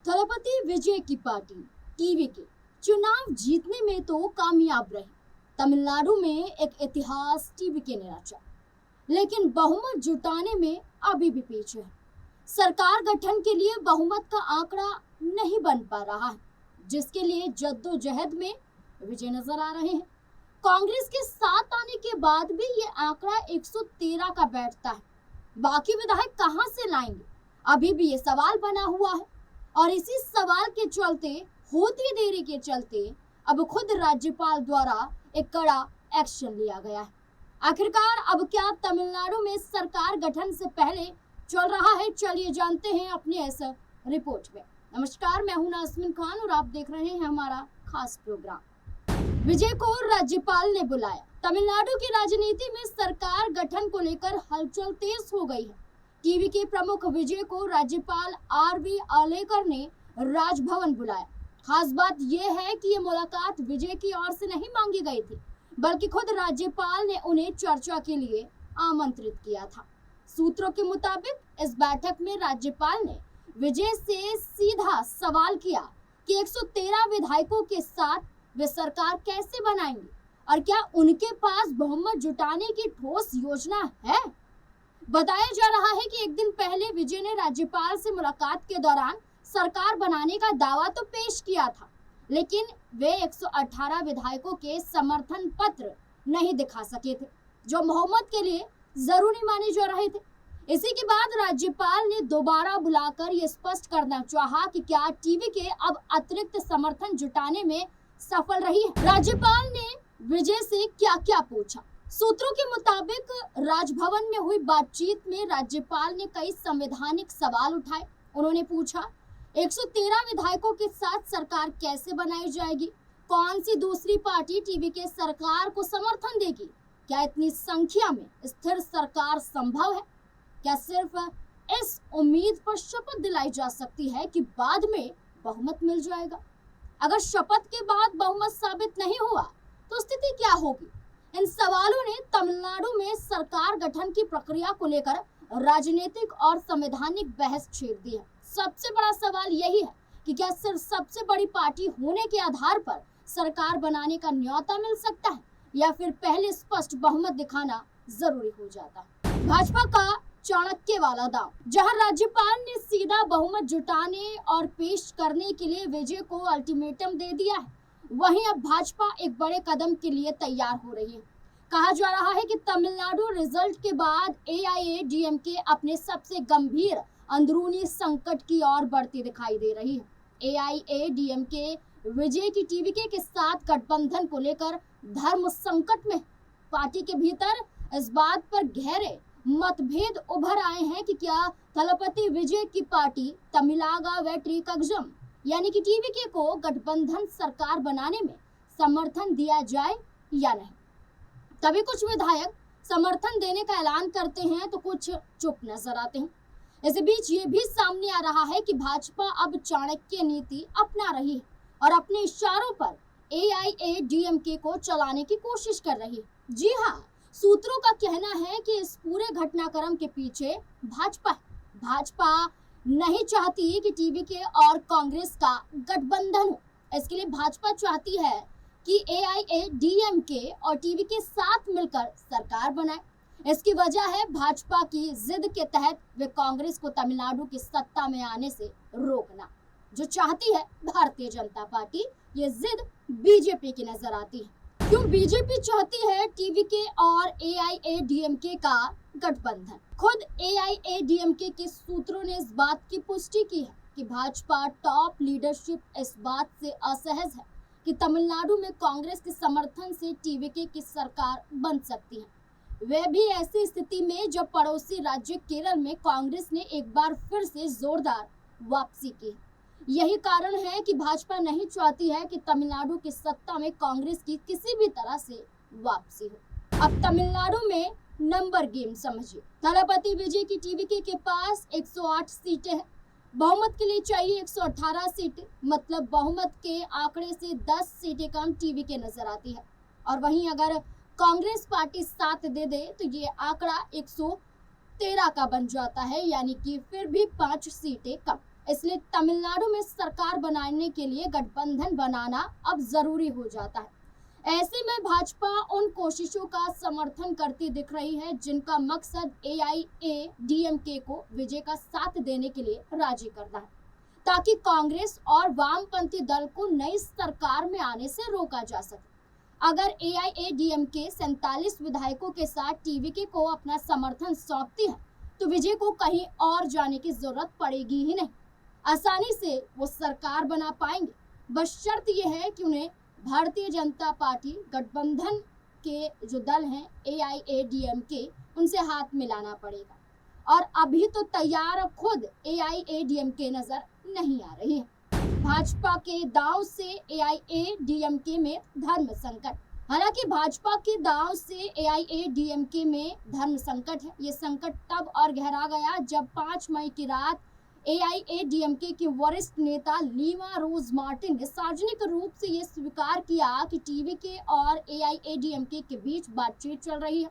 थलपति विजय की party TVK चुनाव जीतने में तो कामयाब रही। तमिलनाडु में एक इतिहास टीवीके ने रचा, लेकिन बहुमत जुटाने में अभी भी पीछे है। सरकार गठन के लिए बहुमत का आंकड़ा नहीं बन पा रहा है, जिसके लिए जद्दोजहद में विजय नजर आ रहे हैं। कांग्रेस के साथ आने के बाद भी ये आंकड़ा 113 का बैठता है। बाकी विधायक कहां से लाएंगे, अभी भी ये सवाल बना हुआ है। और इसी सवाल के चलते, होती देरी के चलते, अब खुद राज्यपाल द्वारा एक कड़ा एक्शन लिया गया है। आखिरकार अब क्या तमिलनाडु में सरकार गठन से पहले चल रहा है, चलिए जानते हैं अपने इस रिपोर्ट में। नमस्कार, मैं हूं नाज़मीन खान और आप देख रहे हैं हमारा खास प्रोग्राम। विजय को राज्यपाल ने बुलाया। तमिलनाडु की राजनीति में सरकार गठन को लेकर हलचल तेज हो गई है। टीवीके प्रमुख विजय को राज्यपाल आरवी आलेकर ने राजभवन बुलाया। खास बात यह है कि ये मुलाकात विजय की ओर से नहीं मांगी गई थी, बल्कि खुद राज्यपाल ने उन्हें चर्चा के लिए आमंत्रित किया था। सूत्रों के मुताबिक इस बैठक में राज्यपाल ने विजय से सीधा सवाल किया कि 113 विधायकों के साथ वे सरकार कैसे बनाएंगे और क्या उनके पास बहुमत जुटाने की ठोस योजना है। बताया जा रहा है कि एक दिन पहले विजय ने राज्यपाल से मुलाकात के दौरान सरकार बनाने का दावा तो पेश किया था, लेकिन वे 118 विधायकों के समर्थन पत्र नहीं दिखा सके थे, जो बहुमत के लिए जरूरी माने जा रहे थे। इसी के बाद राज्यपाल ने दोबारा बुलाकर ये स्पष्ट करना चाहा कि क्या टीवीके अब अतिरिक्त समर्थन जुटाने में सफल रही है। राज्यपाल ने विजय से क्या क्या पूछा। सूत्रों के मुताबिक राजभवन में हुई बातचीत में राज्यपाल ने कई संवैधानिक सवाल उठाए। उन्होंने पूछा, 113 विधायकों के साथ सरकार कैसे बनाई जाएगी, कौन सी दूसरी पार्टी टीवीके सरकार को समर्थन देगी, क्या इतनी संख्या में स्थिर सरकार संभव है, क्या सिर्फ इस उम्मीद पर शपथ दिलाई जा सकती है कि बाद में बहुमत मिल जाएगा। अगर शपथ के बाद बहुमत साबित नहीं हुआ तो स्थिति क्या होगी। इन सवालों ने तमिलनाडु में सरकार गठन की प्रक्रिया को लेकर राजनीतिक और संवैधानिक बहस छेड़ दी है। सबसे बड़ा सवाल यही है कि क्या सिर्फ सबसे बड़ी पार्टी होने के आधार पर सरकार बनाने का न्योता मिल सकता है, या फिर पहले स्पष्ट बहुमत दिखाना जरूरी हो जाता है। भाजपा का चाणक्य वाला दांव, जहां राज्यपाल ने सीधा बहुमत जुटाने और पेश करने के लिए विजय को अल्टीमेटम दे दिया है, वहीं अब भाजपा एक बड़े कदम के लिए तैयार हो रही है। कहा जा रहा है कि तमिलनाडु रिजल्ट के बाद एआईएडीएमके अपने सबसे गंभीर अंदरूनी संकट की ओर बढ़ती दिखाई दे रही है। एआईएडीएमके विजय की टीवीके के साथ गठबंधन को लेकर धर्म संकट में। पार्टी के भीतर इस बात पर गहरे मतभेद उभर आए हैं कि क्या थलपति विजय की पार्टी तमिलागा वेट्री कगजम यानी कि टीवीके को गठबंधन सरकार बनाने में समर्थन दिया जाए या नहीं। तभी कुछ विधायक समर्थन देने का ऐलान करते हैं तो कुछ चुप नजर आते हैं। इसी बीच ये भी सामने आ रहा है कि भाजपा अब चाणक्य नीति अपना रही है और अपने इशारों पर एआईएडीएमके को चलाने की कोशिश कर रही है। जी हाँ, सूत्रों का कहना है कि इस पूरे घटनाक्रम के पीछे भाजपा है। भाजपा नहीं चाहती कि टीवीके और कांग्रेस का गठबंधन हो। इसके लिए भाजपा चाहती है कि एआईएडीएमके और टीवीके साथ मिलकर सरकार बनाए। इसकी वजह है भाजपा की जिद के तहत वे कांग्रेस को तमिलनाडु की सत्ता में आने से रोकना, जो चाहती है भारतीय जनता पार्टी। ये जिद बीजेपी की नजर आती है। क्यों बीजेपी चाहती है टीवीके और एआईएडीएमके का गठबंधन? खुद एआईएडीएमके के सूत्रों ने इस बात की पुष्टि की है कि भाजपा टॉप लीडरशिप इस बात से असहज है कि तमिलनाडु में कांग्रेस के समर्थन से टीवीके की सरकार बन सकती है। वह भी ऐसी स्थिति में जब पड़ोसी राज्य केरल में कांग्रेस ने एक बार फिर से जोरदार वापसी की है। यही कारण है कि भाजपा नहीं चाहती है कि तमिलनाडु की सत्ता में कांग्रेस की किसी भी तरह से वापसी हो। अब तमिलनाडु में नंबर गेम समझिए। थलपति विजय की टीवीके के पास 108 सीटें हैं। बहुमत के लिए चाहिए 118 सीटें, मतलब बहुमत के आंकड़े से 10 सीटें कम टीवीके नजर आती है। और वहीं अगर कांग्रेस पार्टी साथ दे दे तो ये आंकड़ा 113 का बन जाता है, यानी कि फिर भी 5 सीटें कम। इसलिए तमिलनाडु में सरकार बनाने के लिए गठबंधन बनाना अब जरूरी हो जाता है। ऐसे में भाजपा उन कोशिशों का समर्थन करती दिख रही है जिनका मकसद AIADMK को विजय का साथ देने के लिए राजी करना है, ताकि कांग्रेस और वामपंथी दल को नई सरकार में आने से रोका जा सके। अगर AIADMK 47 विधायकों के साथ TVK को अपना समर्थन सौंपती है तो विजय को कहीं और जाने की जरूरत पड़ेगी ही नहीं। आसानी से वो सरकार बना पाएंगे। बस शर्त यह है कि उन्हें भारतीय जनता पार्टी गठबंधन के जो दल हैं AIADMK उनसे हाथ मिलाना पड़ेगा। और अभी तो तैयार खुद AIADMK नजर नहीं आ रही है। भाजपा के दांव से AIADMK में धर्म संकट। हालांकि भाजपा के दांव से AIADMK में धर्म संकट है। ये संकट तब और गहरा गया जब 5 मई की रात AIADMK की वरिष्ठ नेता लीमा रोज मार्टिन ने सार्वजनिक रूप से ये स्वीकार किया कि TVK और AIADMK के बीच बातचीत चल रही है।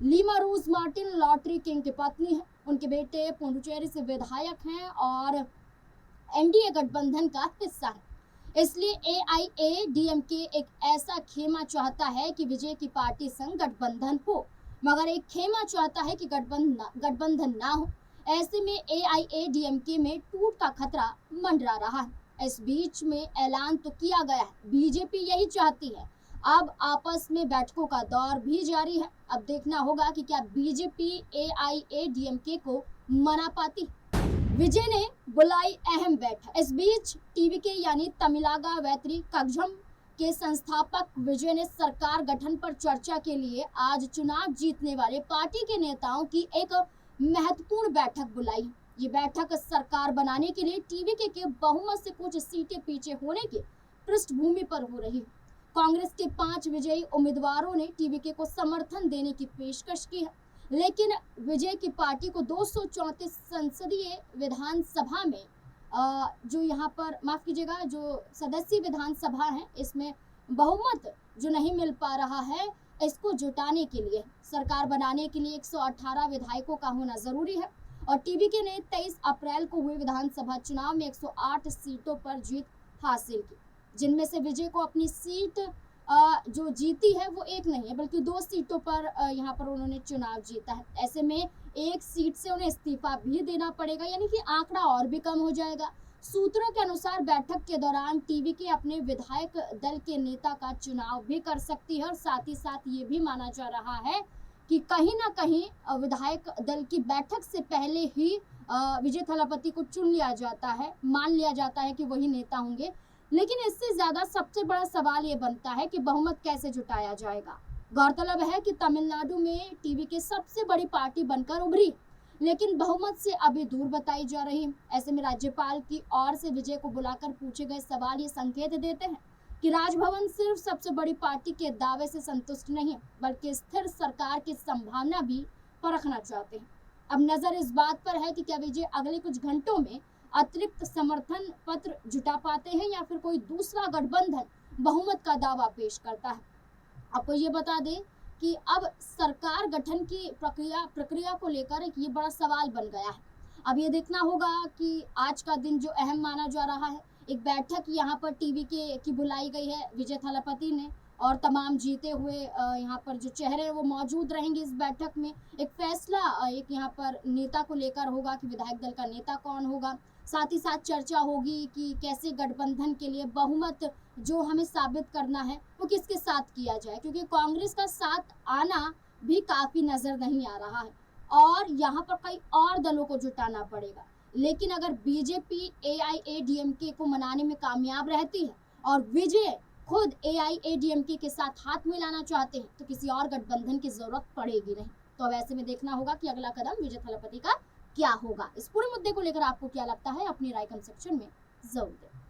लीमा रोज मार्टिन लॉटरी किंग की पत्नी है। उनके बेटे पुडुचेरी से विधायक हैं और NDA गठबंधन का हिस्सा है। इसलिए AIADMK एक ऐसा खेमा चाहता है कि विजय की पार्टी संग गठबंधन हो, मगर एक खेमा चाहता है कि गठबंधन ना हो। ऐसे में AIADMK में टूट का खतरा मंडरा रहा है। इस बीच में ऐलान तो किया गया है, बीजेपी यही चाहती है। अब आपस में बैठकों का दौर भी जारी है। अब देखना होगा कि क्या बीजेपी AIADMK को मना पाती। विजय ने बुलाई अहम बैठक। इस बीच TVK यानी तमिलागा वैत्री कगझम के संस्थापक विजय ने सरकार गठन पर चर्चा के लिए आज चुनाव जीतने वाले पार्टी के नेताओं की एक महत्वपूर्ण बैठक बुलाई। ये बैठक सरकार बनाने के लिए TVK के बहुमत से कुछ सीटें पीछे होने की पृष्ठभूमि पर हो रही है। कांग्रेस के 5 विजयी उम्मीदवारों ने TVK को समर्थन देने की पेशकश की है, लेकिन विजय की पार्टी को 234 संसदीय विधानसभा में जो यहाँ पर माफ कीजिएगा जो सदस्य विधानसभा है इसमें बहुमत जो नहीं मिल पा रहा है, इसको जुटाने के लिए सरकार बनाने के लिए 118 विधायकों का होना जरूरी है। और TVK ने 23 अप्रैल को हुए विधानसभा चुनाव में 108 सीटों पर जीत हासिल की, जिनमें से विजय को अपनी सीट जो जीती है वो एक नहीं है बल्कि 2 सीटों पर यहाँ पर उन्होंने चुनाव जीता है। ऐसे में एक सीट से उन्हें इस्तीफा भी देना पड़ेगा, यानी कि आंकड़ा और भी कम हो जाएगा। सूत्रों के अनुसार बैठक के दौरान TVK अपने विधायक दल के नेता का चुनाव भी कर सकती है और साथ ही साथ ये भी माना जा रहा है कि कहीं ना कहीं विधायक दल की बैठक से पहले ही विजय थलापति को चुन लिया जाता है, मान लिया जाता है कि वही नेता होंगे। लेकिन इससे ज्यादा सबसे बड़ा सवाल ये बनता है कि बहुमत कैसे जुटाया जाएगा। गौरतलब है कि तमिलनाडु में TVK सबसे बड़ी पार्टी बनकर उभरी, लेकिन बहुमत से अभी दूर बताई जा रही है। ऐसे में राज्यपाल की ओर से विजय को बुलाकर पूछे गए सवाल ये संकेत देते हैं कि राजभवन सिर्फ सबसे बड़ी पार्टी के दावे से संतुष्ट नहीं है, बल्कि स्थिर सरकार की संभावना भी परखना चाहते हैं। अब नजर इस बात पर है कि क्या विजय अगले कुछ घंटों में अतिरिक्त समर्थन पत्र जुटा पाते हैं या फिर कोई दूसरा गठबंधन बहुमत का दावा पेश करता है। आपको ये बता दें कि अब सरकार गठन की प्रक्रिया को लेकर एक ये बड़ा सवाल बन गया है। अब ये देखना होगा कि आज का दिन जो अहम माना जा रहा है, एक बैठक यहाँ पर TVK की बुलाई गई है विजय थलापति ने, और तमाम जीते हुए यहाँ पर जो चेहरे हैं वो मौजूद रहेंगे इस बैठक में। एक फैसला एक यहाँ पर नेता को लेकर होगा कि विधायक दल का नेता कौन होगा। साथ ही साथ चर्चा होगी कि कैसे गठबंधन के लिए बहुमत जो हमें साबित करना है वो किसके साथ किया जाए, क्योंकि कांग्रेस का साथ आना भी काफी नजर नहीं आ रहा है और यहाँ पर कई और दलों को जुटाना पड़ेगा। लेकिन अगर बीजेपी AIADMK को मनाने में कामयाब रहती है और विजय खुद AIADMK के साथ हाथ मिलाना चाहते हैं तो किसी और गठबंधन की जरूरत पड़ेगी नहीं। तो अब ऐसे में देखना होगा कि अगला कदम विजय थलापति का क्या होगा। इस पूरे मुद्दे को लेकर आपको क्या लगता है, अपनी राय कमेंट सेक्शन में जरूर दें।